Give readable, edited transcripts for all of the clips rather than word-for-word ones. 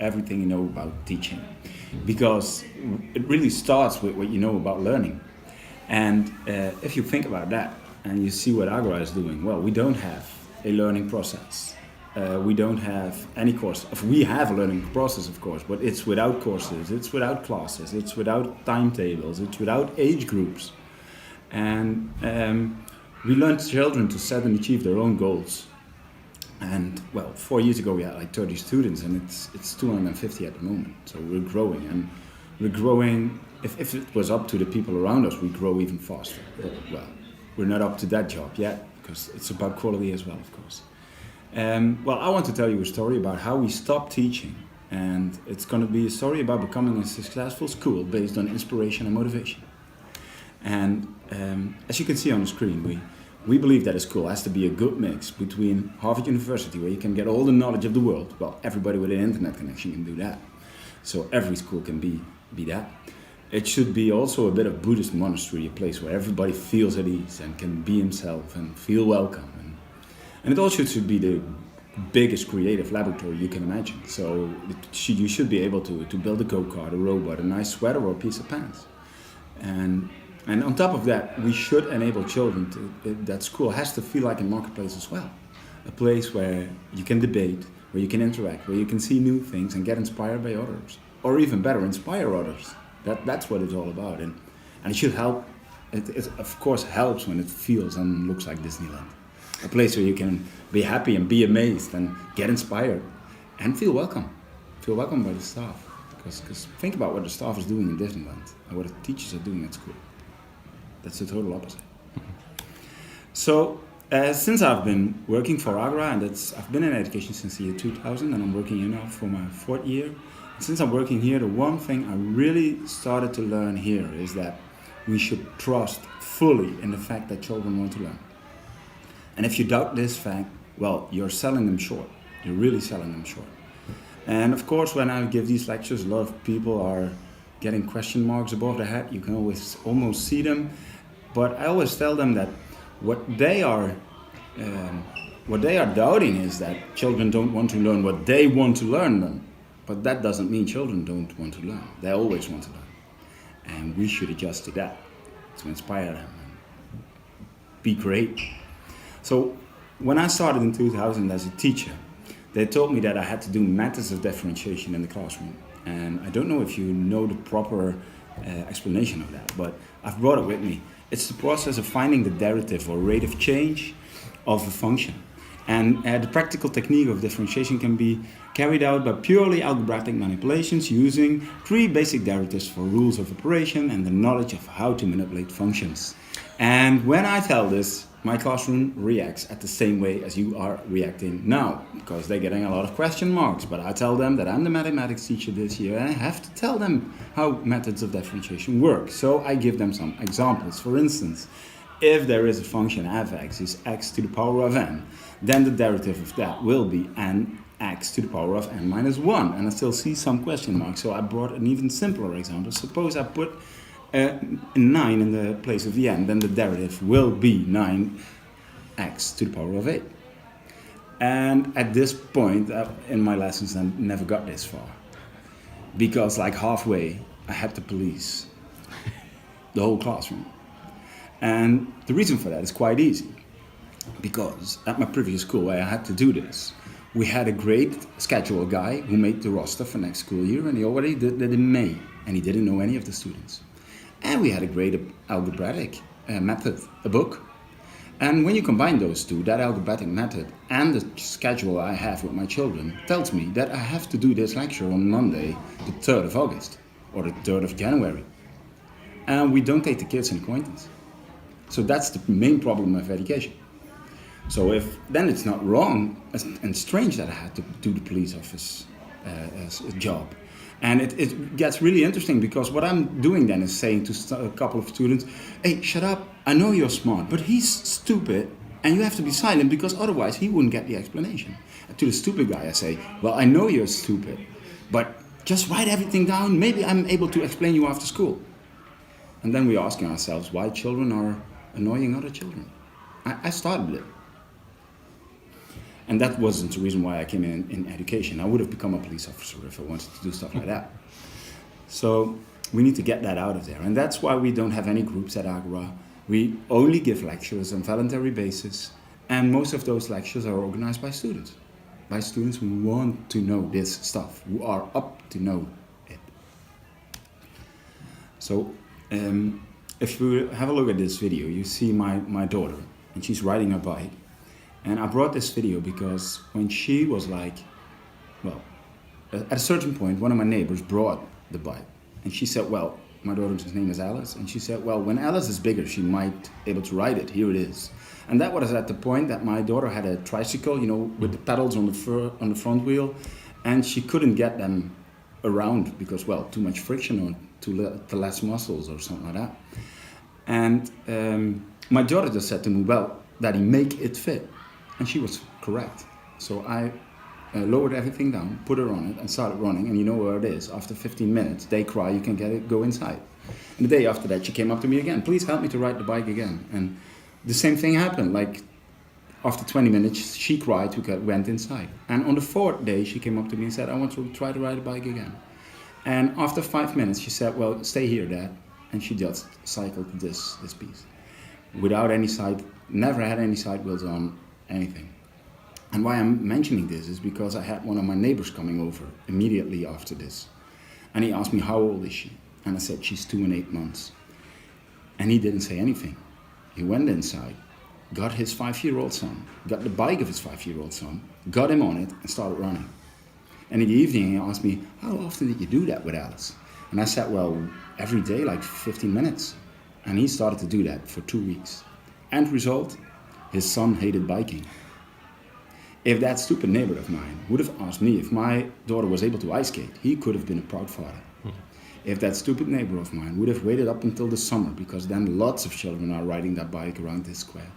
everything you know about teaching, because it really starts with what you know about learning. And if you think about that and you see what Agra is doing, well, we don't have a learning process. We don't have any course. We have a learning process, of course, but it's without courses, it's without classes, it's without timetables, it's without age groups. And we learn children to set and achieve their own goals. And well, 4 years ago we had like 30 students, and it's 250 at the moment. So we're growing, and we're growing. If it was up to the people around us, we'd grow even faster. But well, we're not up to that job yet, because it's about quality as well, of course. Well, I want to tell you a story about how we stopped teaching, and it's going to be a story about becoming a successful school based on inspiration and motivation. And as you can see on the screen, we believe that a school has to be a good mix between Harvard University, where you can get all the knowledge of the world. Well, everybody with an internet connection can do that. So every school can be that. It should be also a bit of Buddhist monastery, a place where everybody feels at ease and can be himself and feel welcome. And it also should be the biggest creative laboratory you can imagine. So you should be able to build a go-kart, a robot, a nice sweater, or a piece of pants. And on top of that, we should enable children that school has to feel like a marketplace as well. A place where you can debate, where you can interact, where you can see new things and get inspired by others. Or even better, inspire others. That's what it's all about. And it should help. It of course helps when it feels and looks like Disneyland. A place where you can be happy and be amazed and get inspired and feel welcome. Feel welcome by the staff. Because think about what the staff is doing in Disneyland and what the teachers are doing at school. That's the total opposite. So, since I've been working for Agra, and I've been in education since the year 2000, and I'm working here now for my 4th year. And since I'm working here, the one thing I really started to learn here is that we should trust fully in the fact that children want to learn. And if you doubt this fact, well, you're selling them short. You're really selling them short. And of course, when I give these lectures, a lot of people are getting question marks above their head. You can always almost see them. But I always tell them that what they are doubting is that children don't want to learn what they want to learn. But that doesn't mean children don't want to learn. They always want to learn. And we should adjust to that, to inspire them and be great. So when I started in 2000 as a teacher, they told me that I had to do methods of differentiation in the classroom. And I don't know if you know the proper explanation of that, but I've brought it with me. It's the process of finding the derivative or rate of change of a function. And the practical technique of differentiation can be carried out by purely algebraic manipulations using 3 basic derivatives for rules of operation and the knowledge of how to manipulate functions. And when I tell this, my classroom reacts at the same way as you are reacting now, because they're getting a lot of question marks. But I tell them that I'm the mathematics teacher this year, and I have to tell them how methods of differentiation work. So I give them some examples. For instance, if there is a function f(x) is x to the power of n, then the derivative of that will be nx to the power of n minus 1. And I still see some question marks, so I brought an even simpler example. Suppose I put 9 in the place of the n, then the derivative will be 9x to the power of 8. And at this point in my lessons, I never got this far. Because like halfway, I had to police the whole classroom. And the reason for that is quite easy. Because at my previous school where I had to do this, we had a great schedule guy who made the roster for next school year, and he already did that in May, and he didn't know any of the students. And we had a great algebraic method, a book. And when you combine those two, that algebraic method and the schedule I have with my children tells me that I have to do this lecture on Monday, the 3rd of August, or the 3rd of January. And we don't take the kids in acquaintance. So that's the main problem of education. So then it's not wrong and strange that I had to do the police office as a job. And it gets really interesting, because what I'm doing then is saying to a couple of students, hey, shut up, I know you're smart, but he's stupid and you have to be silent, because otherwise he wouldn't get the explanation. And to the stupid guy I say, well, I know you're stupid, but just write everything down, maybe I'm able to explain you after school. And then we're asking ourselves why children are annoying other children. I started it. And that wasn't the reason why I came in education. I would have become a police officer if I wanted to do stuff like that. So we need to get that out of there. And that's why we don't have any groups at Agora. We only give lectures on voluntary basis. And most of those lectures are organized by students who want to know this stuff, who are up to know it. So if you have a look at this video, you see my daughter, and she's riding a bike. And I brought this video because when she was like, well, at a certain point, one of my neighbors brought the bike. And she said, well, my daughter's name is Alice. And she said, well, when Alice is bigger, she might be able to ride it. Here it is. And that was at the point that my daughter had a tricycle, you know, with the pedals on the front wheel. And she couldn't get them around because, well, too much friction or too less muscles or something like that. And my daughter just said to me, well, Daddy, make it fit. And she was correct. So I lowered everything down, put her on it, and started running. And you know where it is. After 15 minutes, they cry, you can get it, go inside. And the day after that, she came up to me again. Please help me to ride the bike again. And the same thing happened. Like after 20 minutes, she cried, we went inside. And on the 4th day, she came up to me and said, I want to try to ride the bike again. And after 5 minutes, she said, well, stay here, Dad. And she just cycled this piece without any side, never had any side wheels on, anything. And why I'm mentioning this is because I had one of my neighbors coming over immediately after this. And he asked me, how old is she? And I said, she's 2 and 8 months. And he didn't say anything. He went inside, got his 5-year-old son, got the bike of his 5-year-old son, got him on it, and started running. And in the evening, he asked me, how often did you do that with Alice? And I said, well, every day, like 15 minutes. And he started to do that for 2 weeks. End result, his son hated biking. If that stupid neighbor of mine would have asked me if my daughter was able to ice skate, he could have been a proud father. Mm-hmm. If that stupid neighbor of mine would have waited up until the summer, because then lots of children are riding that bike around this square,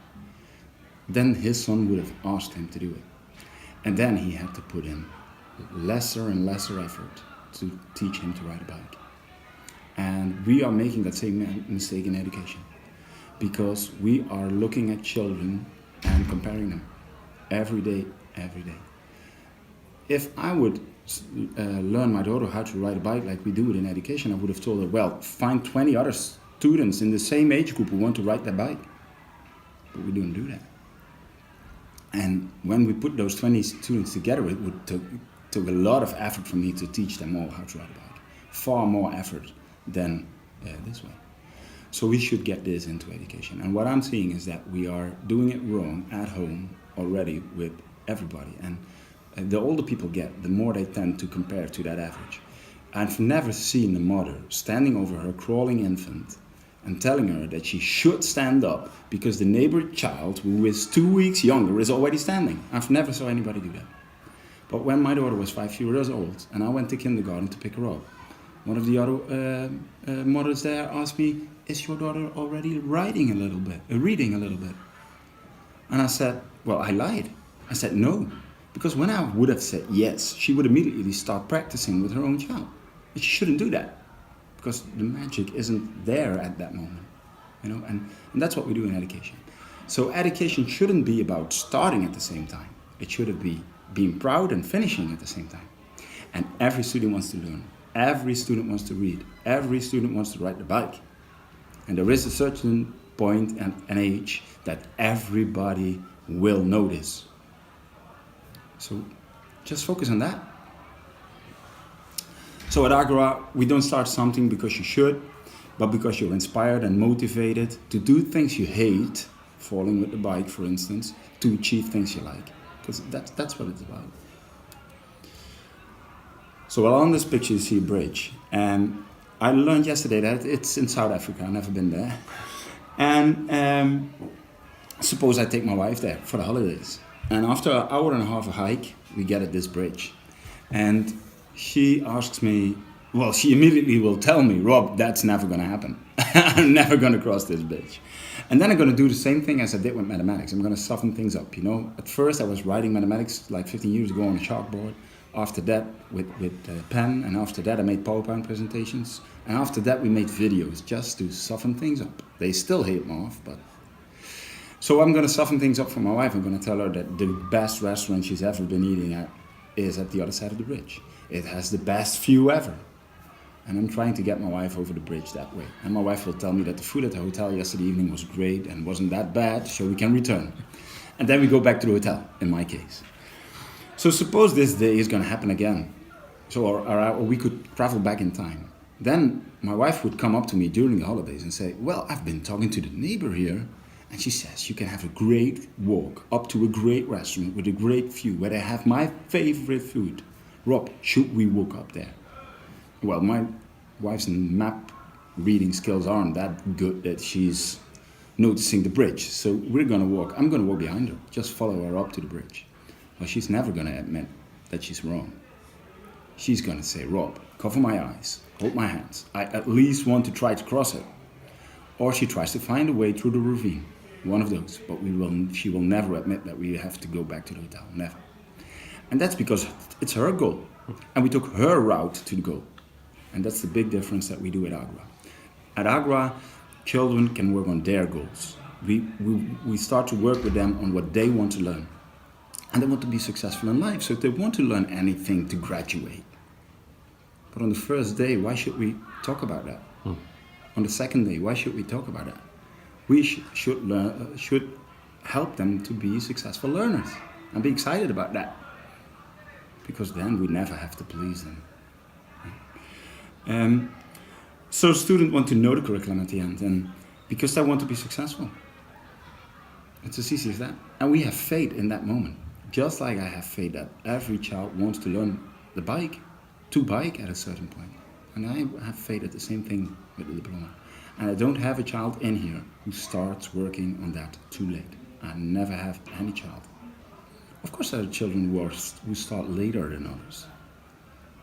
then his son would have asked him to do it. And then he had to put in lesser and lesser effort to teach him to ride a bike. And we are making that same mistake in education, because we are looking at children and comparing them every day. If I would learn my daughter how to ride a bike like we do it in education, I would have told her, well, find 20 other students in the same age group who want to ride that bike. But we don't do that. And when we put those 20 students together, it would took a lot of effort for me to teach them all how to ride a bike. Far more effort than this way. So we should get this into education. And what I'm seeing is that we are doing it wrong at home already with everybody. And the older people get, the more they tend to compare to that average. I've never seen a mother standing over her crawling infant and telling her that she should stand up because the neighbor child, who is 2 weeks younger, is already standing. I've never saw anybody do that. But when my daughter was 5 years old and I went to kindergarten to pick her up, one of the other mothers there asked me, is your daughter already reading a little bit? And I said, well, I lied. I said no, because when I would have said yes, she would immediately start practicing with her own child. And she shouldn't do that, because the magic isn't there at that moment, you know. And that's what we do in education. So education shouldn't be about starting at the same time. It should be being proud and finishing at the same time. And every student wants to learn. Every student wants to read. Every student wants to ride the bike. And there is a certain point and an age that everybody will know this. So just focus on that. So at Agora, we don't start something because you should, but because you're inspired and motivated to do things you hate, falling with the bike, for instance, to achieve things you like. Because that's what it's about. So well, on this picture you see a bridge, and I learned yesterday that it's in South Africa. I've never been there. And suppose I take my wife there for the holidays. And after an hour and a half a hike, we get at this bridge. And she asks me, well, she immediately will tell me, Rob, that's never going to happen. I'm never going to cross this bridge. And then I'm going to do the same thing as I did with mathematics. I'm going to soften things up, you know. At first I was writing mathematics like 15 years ago on a chalkboard. After that with pen, and after that I made PowerPoint presentations. And after that we made videos just to soften things up. They still hate math, but... So I'm going to soften things up for my wife. I'm going to tell her that the best restaurant she's ever been eating at is at the other side of the bridge. It has the best view ever. And I'm trying to get my wife over the bridge that way. And my wife will tell me that the food at the hotel yesterday evening was great and wasn't that bad, so we can return. And then we go back to the hotel, in my case. So suppose this day is going to happen again. So or we could travel back in time. Then my wife would come up to me during the holidays and say, well, I've been talking to the neighbor here, and she says you can have a great walk up to a great restaurant with a great view where they have my favorite food. Rob, should we walk up there? Well, my wife's map reading skills aren't that good that she's noticing the bridge. So we're going to walk. I'm going to walk behind her. Just follow her up to the bridge. Well, she's never going to admit that she's wrong. She's going to say, Rob, cover my eyes, hold my hands. I at least want to try to cross it. Or she tries to find a way through the ravine. One of those. But she will never admit that we have to go back to the hotel. Never. And that's because it's her goal. And we took her route to the goal. And that's the big difference that we do at Agra. At Agra, children can work on their goals. We start to work with them on what they want to learn. And they want to be successful in life. So if they want to learn anything to graduate. But on the first day, why should we talk about that? On the second day, why should we talk about that? We should help them to be successful learners. And be excited about that. Because then we never have to please them. So students want to know the curriculum at the end, and because they want to be successful. It's as easy as that. And we have faith in that moment. Just like I have faith that every child wants to learn to bike at a certain point. And I have faith at the same thing with the diploma. And I don't have a child in here who starts working on that too late. I never have any child. Of course there are children who start later than others.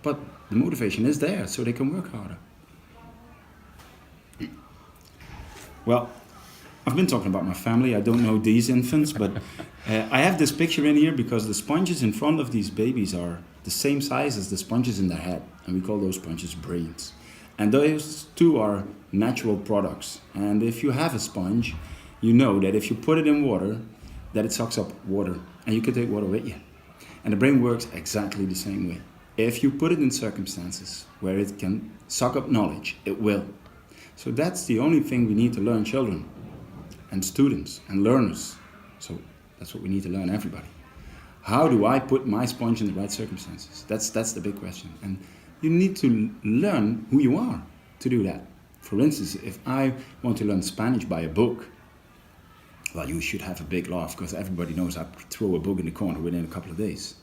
But the motivation is there, so they can work harder. Well, I've been talking about my family. I don't know these infants, but I have this picture in here because the sponges in front of these babies are the same size as the sponges in their head. And we call those sponges brains. And those two are natural products. And if you have a sponge, you know that if you put it in water, that it sucks up water. And you can take water with you. And the brain works exactly the same way. If you put it in circumstances where it can suck up knowledge, it will. So that's the only thing we need to learn children and students and learners. So that's what we need to learn everybody. How do I put my sponge in the right circumstances? That's the big question. And you need to learn who you are to do that. For instance, if I want to learn Spanish by a book, well, you should have a big laugh because everybody knows I throw a book in the corner within a couple of days.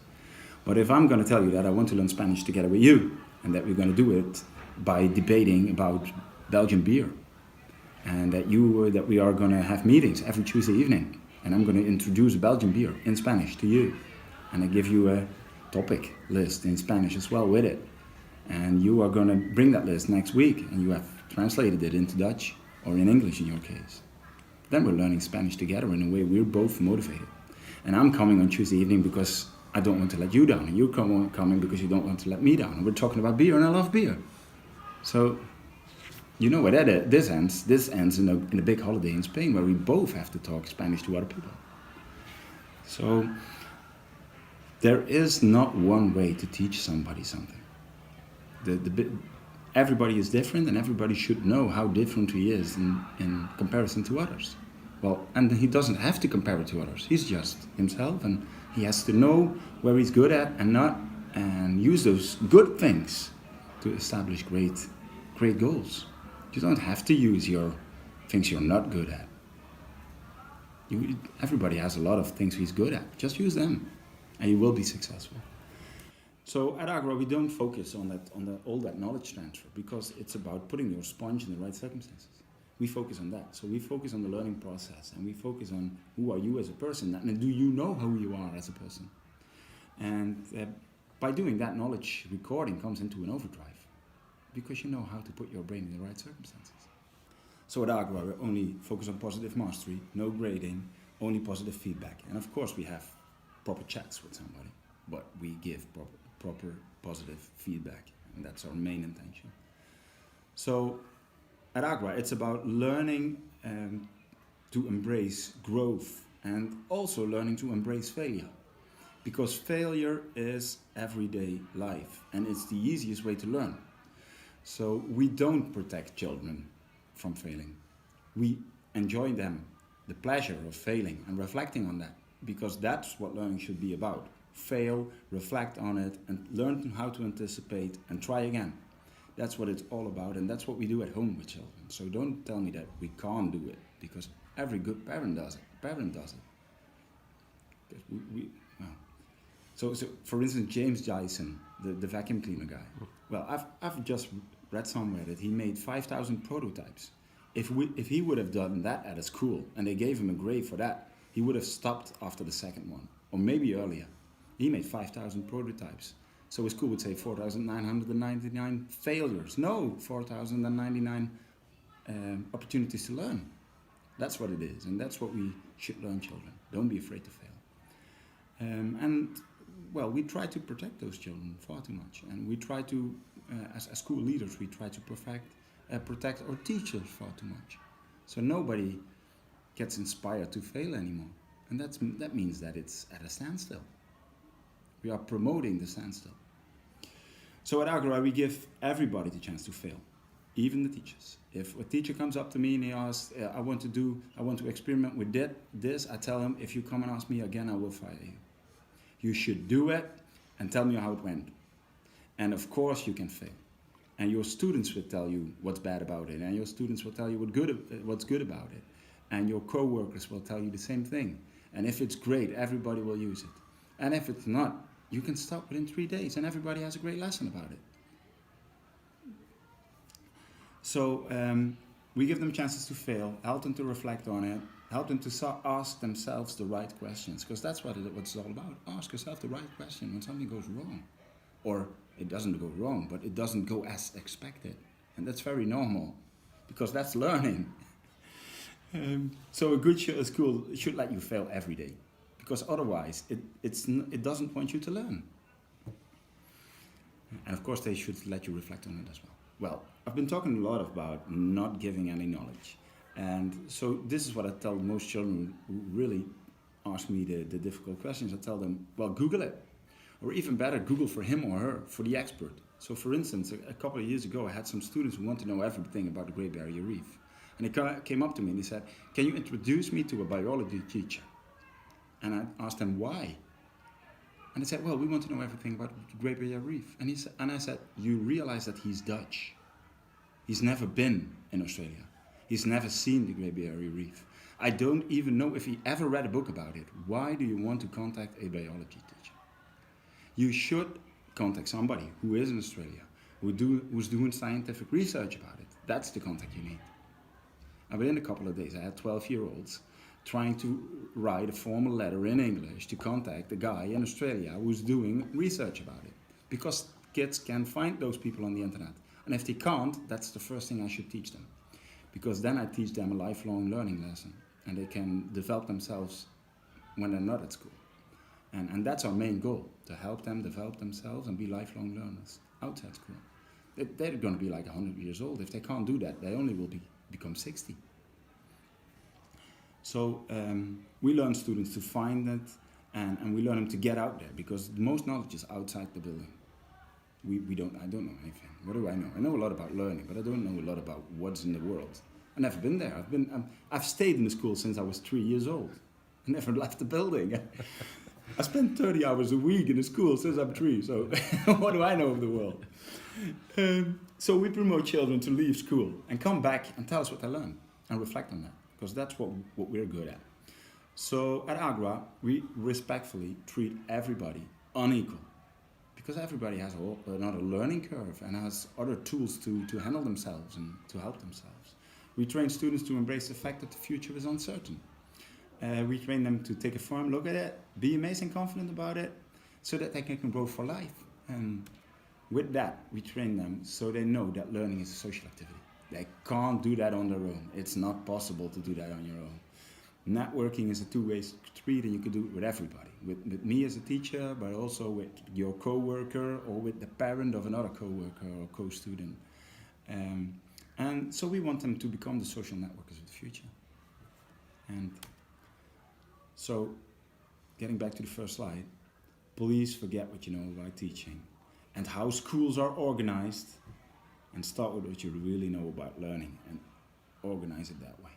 But if I'm going to tell you that I want to learn Spanish together with you, and that we're going to do it by debating about Belgian beer, and that we are going to have meetings every Tuesday evening, and I'm going to introduce Belgian beer in Spanish to you, and I give you a topic list in Spanish as well with it, and you are going to bring that list next week, and you have translated it into Dutch or in English in your case. Then we're learning Spanish together in a way we're both motivated. And I'm coming on Tuesday evening because I don't want to let you down, and you're coming because you don't want to let me down. And we're talking about beer, and I love beer. So, you know where this ends. This ends in a big holiday in Spain where we both have to talk Spanish to other people. So, there is not one way to teach somebody something. Everybody is different, and everybody should know how different he is in comparison to others. Well, and he doesn't have to compare it to others. He's just himself, and he has to know where he's good at and not, and use those good things to establish great goals. You don't have to use your things you're not good at. Everybody has a lot of things he's good at. Just use them, and you will be successful. So at Agra, we don't focus on all that knowledge transfer because it's about putting your sponge in the right circumstances. We focus on that. So we focus on the learning process, and we focus on who are you as a person, and do you know who you are as a person. And by doing that, knowledge recording comes into an overdrive because you know how to put your brain in the right circumstances. So at Agra, we only focus on positive mastery, no grading, only positive feedback. And of course we have proper chats with somebody, but we give proper positive feedback, and that's our main intention. So at Agra, it's about learning to embrace growth and also learning to embrace failure. Because failure is everyday life and it's the easiest way to learn. So we don't protect children from failing. We enjoy them, the pleasure of failing and reflecting on that, because that's what learning should be about. Fail, reflect on it, and learn how to anticipate and try again. That's what it's all about, and that's what we do at home with children. So don't tell me that we can't do it, because every good parent does it. Parent does it. Well. So for instance, James Dyson, the vacuum cleaner guy. Well, I've just read somewhere that he made 5,000 prototypes. If he would have done that at a school and they gave him a grade for that, he would have stopped after the second one, or maybe earlier. He made 5,000 prototypes. So his school would say 4,999 failures. No, 4,099 opportunities to learn. That's what it is, and that's what we should learn children. Don't be afraid to fail. And well, we try to protect those children far too much, and we try to, as school leaders, we try to protect our teachers far too much. So nobody gets inspired to fail anymore, and that means that it's at a standstill. We are promoting the standstill. So at Agora, we give everybody the chance to fail, even the teachers. If a teacher comes up to me and he asks, I want to experiment with this, I tell him, if you come and ask me again, I will fire you. You should do it and tell me how it went. And of course you can fail. And your students will tell you what's bad about it, and your students will tell you what's good about it. And your co-workers will tell you the same thing. And if it's great, everybody will use it. And if it's not, you can stop within 3 days and everybody has a great lesson about it. So we give them chances to fail, help them to reflect on it, help them to ask themselves the right questions, because that's what it's all about. Ask yourself the right question when something goes wrong. Or it doesn't go wrong, but it doesn't go as expected. And that's very normal, because that's learning. So a good school should let you fail every day, because otherwise it doesn't want you to learn. And of course they should let you reflect on it as well. Well, I've been talking a lot about not giving any knowledge. And so this is what I tell most children who really ask me the difficult questions. I tell them, well, Google it. Or even better, Google for him or her, for the expert. So for instance, a couple of years ago, I had some students who want to know everything about the Great Barrier Reef. And they came up to me and they said, can you introduce me to a biology teacher? And I asked them why. And they said, well, we want to know everything about the Great Barrier Reef. And I said, you realize that he's Dutch. He's never been in Australia. He's never seen the Great Barrier Reef. I don't even know if he ever read a book about it. Why do you want to contact a biology teacher? You should contact somebody who is in Australia, who's doing scientific research about it. That's the contact you need. And within a couple of days, I had 12-year-olds trying to write a formal letter in English to contact a guy in Australia who's doing research about it. Because kids can find those people on the internet. And if they can't, that's the first thing I should teach them. Because then I teach them a lifelong learning lesson. And they can develop themselves when they're not at school. And that's our main goal, to help them develop themselves and be lifelong learners outside school. They're going to be like 100 years old. If they can't do that, they only will become 60. So we learn students to find it, and we learn them to get out there, because most knowledge is outside the building. I don't know anything. What do I know? I know a lot about learning, but I don't know a lot about what's in the world. I've never been there. I've stayed in the school since I was 3 years old. I never left the building. I spent 30 hours a week in the school since I'm 3, so what do I know of the world? So we promote children to leave school and come back and tell us what they learned and reflect on that, because that's what we're good at. So at Agora, we respectfully treat everybody unequal, because everybody has another learning curve and has other tools to handle themselves and to help themselves. We train students to embrace the fact that the future is uncertain. We train them to take a firm look at it, be amazing confident about it, so that they can grow for life. And with that, we train them so they know that learning is a social activity. They can't do that on their own. It's not possible to do that on your own. Networking is a two-way street, and you can do it with everybody. With me as a teacher, but also with your co-worker or with the parent of another co-worker or co-student. And so we want them to become the social networkers of the future. And so, getting back to the first slide, please forget what you know about teaching and how schools are organized, and start with what you really know about learning and organize it that way.